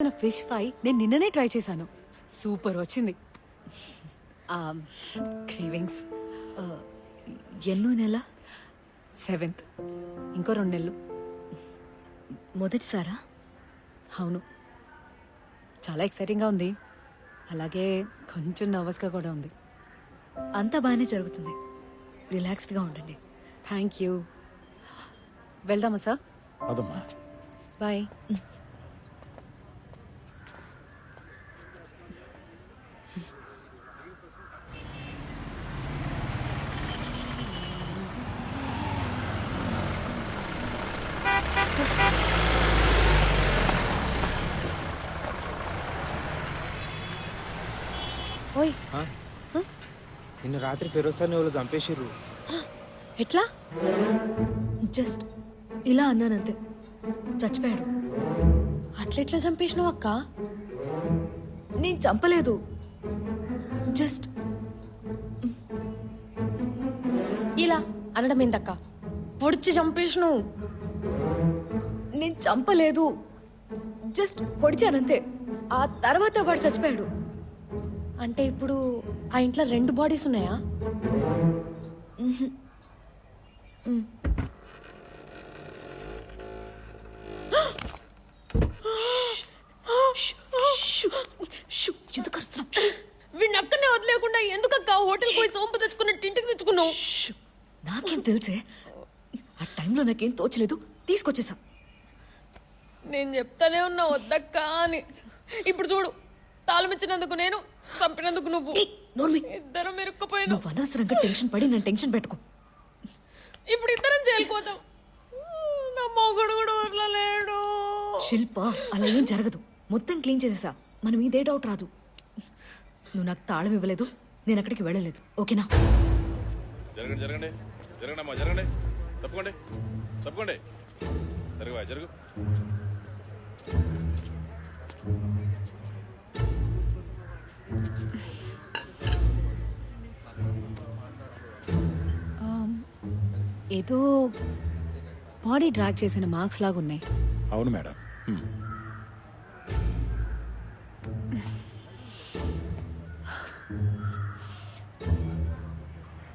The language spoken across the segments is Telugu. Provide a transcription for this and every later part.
ఫిష్ ఫ్రై నేను నిన్ననే ట్రై చేశాను. సూపర్ వచ్చింది. క్రేవింగ్స్. ఎన్నో నెల? 7th. ఇంకో 2 నెలలు. మొదటిసారా? అవును, చాలా ఎక్సైటింగ్గా ఉంది, అలాగే కొంచెం నర్వస్గా కూడా ఉంది. అంతా బాగానే జరుగుతుంది, రిలాక్స్డ్గా ఉండండి. Thank you. వెళ్దామా సార్? అదమ్మా. బాయ్. ఓయ్, నిన్న రాత్రి ఫిరోజ్ సార్ని వాళ్ళు చంపేసిర్రు. ఎట్లా? జస్ట్ ఇలా అన్నానంతే, చచ్చిపోయాడు. అట్లెట్లా చంపేసినావు అక్క? నేను చంపలేదు, జస్ట్ ఇలా అనడం ఏందక్క? పొడిచి చంపేసినావు. నేను చంపలేదు, జస్ట్ పొడిచానంతే. ఆ తర్వాత వాడు చచ్చిపోయాడు. అంటే ఇప్పుడు ఆ ఇంట్లో 2 బాడీస్ ఉన్నాయా? ఎందుకు అరుస్తున్నావ్? వీడిని అక్కడనే వదిలేకుండా ఎందుకక్క హోటల్ పోయి సోంపు తెచ్చుకున్నట్టు ఇంటికి తెచ్చుకున్నావు? నాకేం తెలుసే, ఆ టైంలో నాకేం తోచలేదు, తీసుకొచ్చేసా. నేను చెప్తానే ఉన్నా వద్దక్క అని. ఇప్పుడు చూడు, తాళం ఇచ్చినందుకు నేను, చంపినందుకు నువ్వు. నోర్మి, ఇద్దరం ఇరుక్కుపోయినా. నువ్వు అనవసరంగా టెన్షన్ పడి నన్ను టెన్షన్ పెట్టుకో. ఇప్పుడు ఇద్దరం చేయకపోతాం. నా మొగుడు కూడా వదలలేడు. శిల్ప, అలా ఏం జరగదు. మొత్తం క్లీన్ చేసేసా, మనం ఇదే డౌట్ రాదు. నువ్వు నాకు తాళం ఇవ్వలేదు, నేను అక్కడికి వెళ్ళలేదు, ఓకేనా? జరగండి జరగండి జరగండి అమ్మా, జరగండి. తప్పుకోండి తప్పుకోండి. జరుగు జరుగు. ఏదో బాడీ డ్రాగ్ చేసిన మార్క్స్ లాగా ఉన్నాయి. అవును మేడం.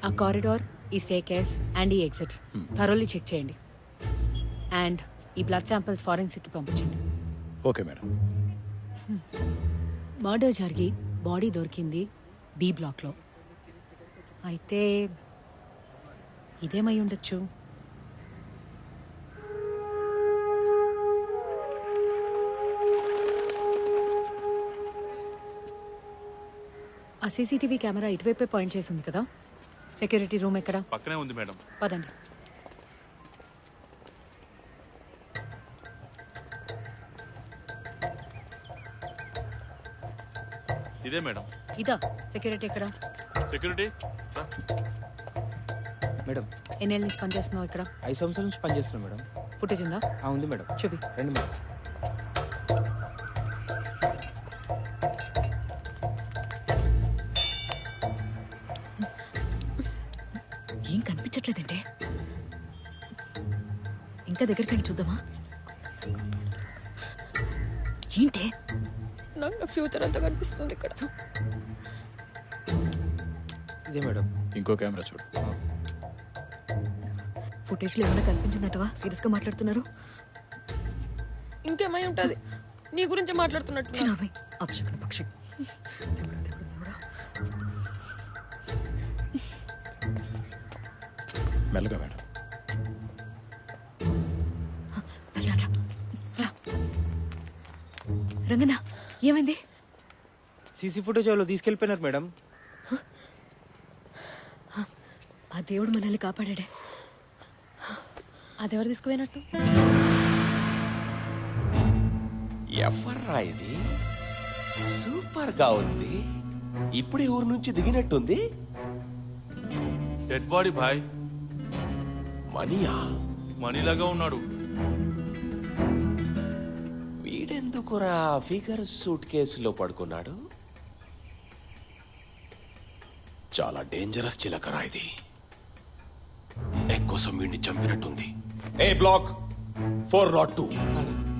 ఆ కారిడార్, ఈ స్టేర్కేస్ అండ్ ఈ ఎగ్జిట్ థరోలీ చెక్ చేయండి. అండ్ ఈ బ్లడ్ శాంపిల్స్ ఫారెన్సిక్కి పంపించండి. Okay madam. మర్డర్ జరిగి బాడీ దొరికింది B బ్లాక్లో. అయితే ఇదేమై ఉండొచ్చు. ఆ సీసీటీవీ కెమెరా ఇటువైపే పాయింట్ చేసి ఉంది కదా. సెక్యూరిటీ రూమ్ ఎక్కడ? పక్కనే ఉంది మేడం. పదండి. ఇదే మేడం. ఇదా సెక్యూరిటీ ఎక్కడ? సెక్యూరిటీ రా. మేడం, ఎన్నేళ్ళ నుంచి పనిచేస్తున్నావు ఇక్కడ? 5 సంవత్సరాల నుంచి పనిచేస్తున్నాం మేడం. ఫుటేజ్ ఉందా? ఉంది మేడం. చూపి. రండి మేడం. ఏం కనిపించట్లేదంటే, ఇంకా దగ్గరికి వెళ్ళి చూద్దామా? ఏంటే? నాకు నా ఫ్యూచర్ అంతా కనిపిస్తుంది ఇక్కడ. ఇదే మేడం. ఇంకో కెమెరా చూడు. ఫుటేజ్లో ఏమైనా కనిపించిందటవా? సీరియస్గా మాట్లాడుతున్నారు. ఇంకేమై ఉంటుంది, నీ గురించి మాట్లాడుతున్నట్టు. చిన్నవి అపశకున పక్షి. మెల్లగా మేడం. వెళ్దాంరా. రా. రంగన్న, ఏమైంది? సీసీ ఫుటేజ్ వాళ్ళు తీసుకెళ్ళిపోయినారు మేడం. ఆ దేవుడు మనల్ని కాపాడాడే. అదెవరు తీసుకుపోయినట్టు? ఎవర్రా ఇది? సూపర్ గా ఉంది. ఇప్పుడే ఊరు నుంచి దిగినట్టుంది. డెడ్ బాడీ భాయ్. మనీయా? మనీలాగా ఉన్నాడు. వీడెందుకురా ఫిగర్ సూట్ కేసులో పడుకున్నాడు? చాలా డేంజరస్ చిలకరా ఇది. కోసం వీడిని చంపినట్టుంది. ఏ బ్లాక్ 402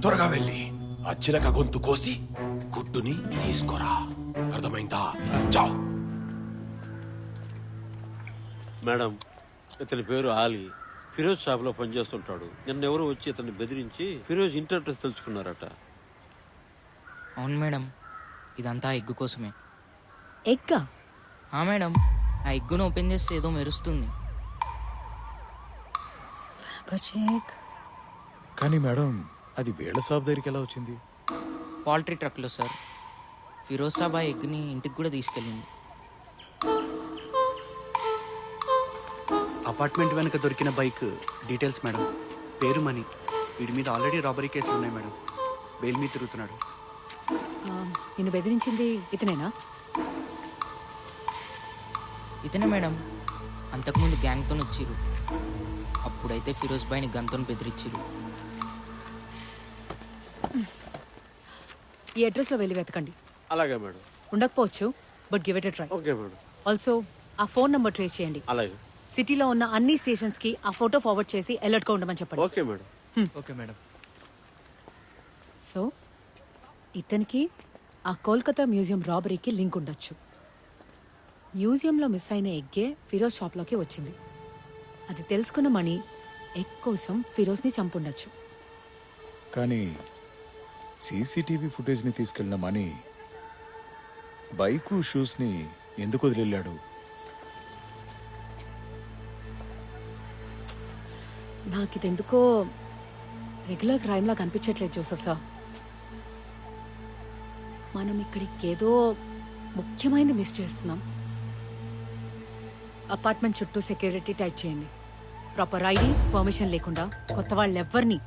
త్వరగా వెళ్ళి ఆ చిలక గొంతు కోసి గుడ్డుని తీసుకురా. అర్థమైందా? చావ్. మేడం, ఇతని పేరు ఆలీ. ఫిరోజ్ షాప్లో పనిచేస్తుంటాడు. నిన్న ఎవరు వచ్చి ఇతన్ని బెదిరించి ఫిరోజ్ ఇంటి అడ్రస్ తెలుసుకున్నారట. అవును మేడం, ఇదంతా ఆ ఎగ్గు కోసమే. ఎగ్గా? మేడం, ఆ ఎగ్గును ఓపెన్ చేస్తే ఏదో మెరుస్తుంది. కానీ మేడం, అది వేళ్ల షాప్ దగ్గరికి ఎలా వచ్చింది? పౌల్ట్రీ ట్రక్లో సార్. ఫిరోజ్ సాబ్ ఆ ఎగ్ని ఇంటికి కూడా తీసుకెళ్ళింది. అపార్ట్మెంట్ వెనక దొరికిన బైక్ డీటెయిల్స్ మేడం. పేరు మనీ. వీడి మీద ఆల్రెడీ రాబరీ కేసులు ఉన్నాయి మేడం. బెయిల్ మీద తిరుగుతున్నాడు. నిన్ను బెదిరించింది ఇతనేనా? ఇతనే మేడం. అంతకుముందు గ్యాంగ్తో వచ్చిర్రు. అప్పుడైతే ఫిరోజ్ బాయ్ని గన్తో బెదిరించిర్రు. ఈ అడ్రస్లో వెళ్ళి వెతకండి. అలాగే మేడం. ఉండకపోవచ్చు, but give it a try. Okay madam. Also ఆ ఫోన్ నంబర్ ట్రేస్ చేయండి. అలాగే. సిటీలో ఉన్న అన్ని స్టేషన్స్ కి ఆ ఫోటో ఫార్వర్డ్ చేసి అలర్ట్ గా ఉండమని చెప్పండి. Okay madam. Okay madam. So ఇతనికి ఆ కోల్కతా మ్యూజియం రాబరీకి లింక్ ఉండొచ్చు. మ్యూజియంలో మిస్ అయిన ఎగ్గే ఫిరోజ్ షాప్లోకి వచ్చింది. అది తెలుసుకున్న మణి ఎగ్ కోసం ఫిరోజ్ని చంపుండొచ్చు. కానీ సీసీటీవీ ఫుటేజ్ని తీసుకెళ్లిన మనీ బైకు షూస్ని ఎందుకు వదిలేళ్ళాడు? నాకు ఇది ఎందుకో రెగ్యులర్ క్రైమ్ లా కనిపించట్లేదు జోసఫ్ సార్. మనం ఇక్కడికి ఏదో ముఖ్యమైనది మిస్ చేస్తున్నాం. అపార్ట్మెంట్ చుట్టూ సెక్యూరిటీ టైట్ చేయండి. ప్రాపర్ ఐడి, పర్మిషన్ లేకుండా కొత్త వాళ్ళు ఎవ్వరిని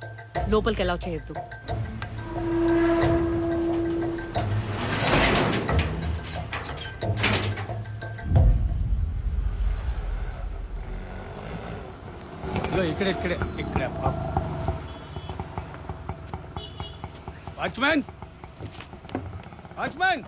లోపలికి అలౌ చేయొద్దు. ఇక్కడే వాచ్మ్యాన్, వాచ్మ్యాన్,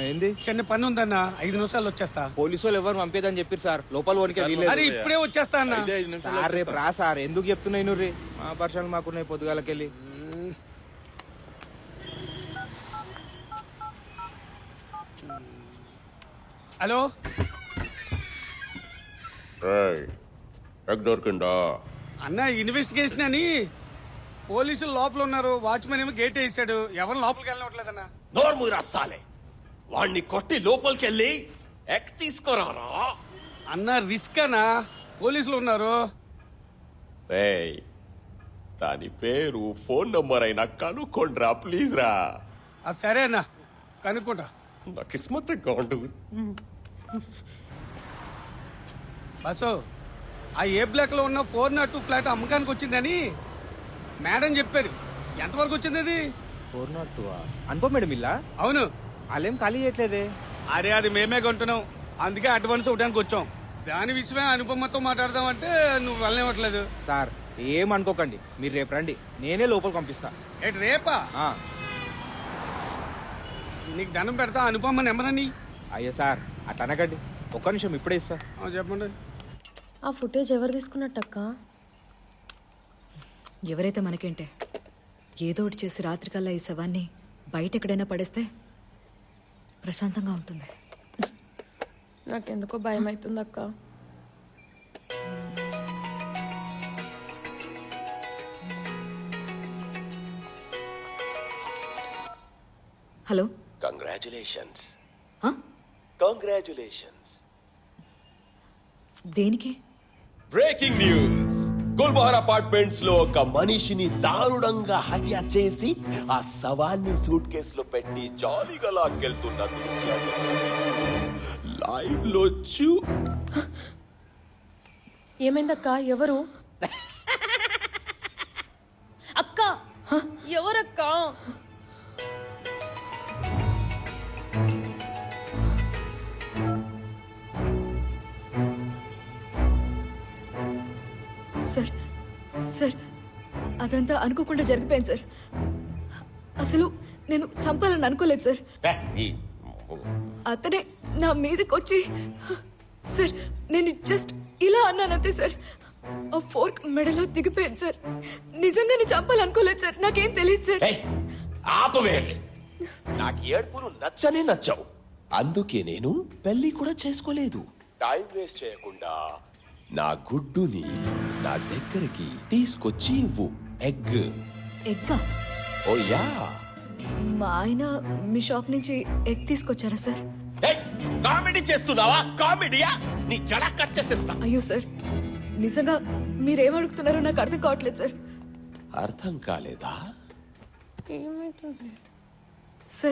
ఏంది? చిన్న పని ఉందన్న, 5 నిమిషాలు వచ్చేస్తా. పోలీసు వాళ్ళు ఎవరు పంపేదని చెప్పారు సార్. లోపల వనికే వీల్లేదు. అరే ఇప్పుడే వచ్చేస్తా అన్న. సార్ రేపు రా సార్. ఎందుకు చెప్తున్నాయి నువ్వు? మా పర్సనల్ మాకున్నాయి పొద్దుగాలకెళ్ళి. హలో, ఎగ్ దొరికిందా? అన్న ఇన్వెస్టిగేషన్ అని పోలీసులు లోపల ఉన్నారు. వాచ్మెన్ ఏమో గేట్ వేసాడు. ఎవరు లోపలికి వెళ్ళవట్లేదన్న. నోర్ము రస్సాలే. వాణ్ణి కొట్టి లోపలికి వెళ్ళి ఎగ్ తీసుకురారా. అన్న రిస్క్ అన్నా, పోలీసులు ఉన్నారు. ఏయ్, దాని పేరు ఫోన్ నంబర్ అయినా కనుక్కోండిరా ప్లీజ్ రా. సరే అన్న, కనుక్కుంటా. నా కిస్మత్ కాండు. బస్సు, ఆ ఏ బ్లాక్ లో ఉన్న 402 ఫ్లాట్ అమ్మకానికి వచ్చిందని మేడం చెప్పారు. ఎంతవరకు వచ్చింది అది? 402 అనుకో మేడం. ఇల్లా? అవును. వాళ్ళేం ఖాళీ చేయట్లేదే. అరే అది మేమే కొంటున్నాం, అందుకే అడ్వాన్స్ ఇవ్వడానికి వచ్చాం. దాని విషయమే అనుపమతో మాట్లాడదామంటే నువ్వు వెళ్ళనివ్వట్లేదు. సార్ ఏం అనుకోకండి, మీరు రేపు రండి, నేనే లోపల పంపిస్తా. ఏంటి రేపా? ఆ. నీకు దండం పెడతా. అనుపమ నెంబర్ అని. అయ్యో సార్ అట్లా అనకండి. ఒక్క నిమిషం ఇప్పుడే ఇస్తా. చెప్పండి. ఆ ఫుటేజ్ ఎవరు తీసుకున్నట్టక్క? ఎవరైతే మనకేంటే, ఏదో ఒకటి చేసి రాత్రికల్లా ఈ శవాన్ని బయట ఎక్కడైనా పడేస్తే ప్రశాంతంగా ఉంటుంది. నాకెందుకో భయం అవుతుంది అక్క. హలో. కంగ్రాచులేషన్స్. ఆ? కంగ్రాచులేషన్స్. దేనికి? Breaking news. గుల్బహర్ అపార్ట్మెంట్స్ లో ఒక మనిషిని దారుణంగా హత్య చేసి ఆ శవాన్ని సూట్ కేసులో పెట్టి జాలీగా లాక్కెళ్తున్న దృశ్యాలు లైవ్ లో ఏమైందక్క? ఎవరు? అక్క ఎవరక్క? సార్ సార్ అదంతా అనుకోకుండా జరిగిపోయింది సార్. అసలు నేను చంపాలని అనుకోలేదు సార్. అతనే నా మీదకి వచ్చి సార్, నేను జస్ట్ ఇలా అన్నానంతే సార్. ఆ ఫోర్క్ మెడలో దిగిపోయింది సార్. నిజంగానే చంపాలనుకోలేదు సార్, నాకేం తెలియదు సార్. ఏయ్, ఆపవే. నాకు ఏడుపులు నచ్చనే నచ్చవు. అందుకే నేను పెళ్లి కూడా చేసుకోలేదు. టైం వేస్ట్ చేయకుండా నా గుడ్డుని నా దగ్గరికి తీసుకొచ్చి ఇవ్వు. ఎగ్. ఎగ్గా? ఓ యా. మా ఆయన మీ షాప్ నుంచి ఎగ్ తీసుకొచ్చారా సార్? ఏయ్, కామెడీ చేస్తున్నావా? కామెడీయా? నీ జడ కట్ చేసేస్తా. అయ్యో సార్, నిజంగా మీరేమడుగుతున్నారో నాకు అర్థం కావట్లేదు సార్. అర్థం కాలేదా? ఏమైతుంది? సార్